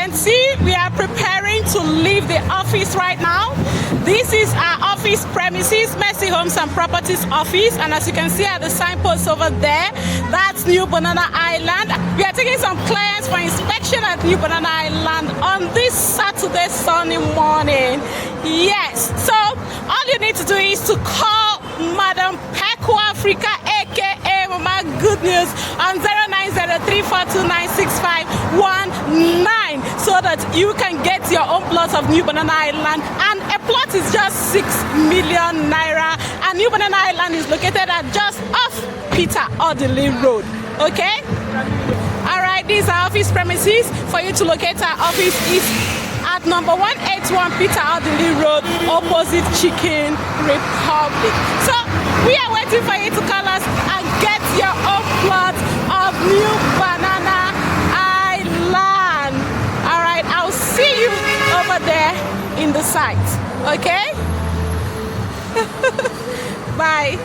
can see, we are preparing to leave the office right now. This is our office premises, Mercy Homes and Properties office, and as you can see at the signpost over there, that's New Banana Island. We are taking some clients for inspection at New Banana Island on this Saturday sunny morning. Yes, so all you need to do is to call Madam Peku Africa, aka Mama Good News, on 0903429651 so that you can get your own plot of New Banana Island. And a plot is just 6 million naira, and New Banana Island is located at just off Odili Road. Okay, all right, these are office premises. For you to locate our office is at number 181 Odili Road, opposite Chicken Republic. So we are waiting for you to call us and get your own plot of New Banana Island. All right, I'll see you over there in the site. Okay. Bye.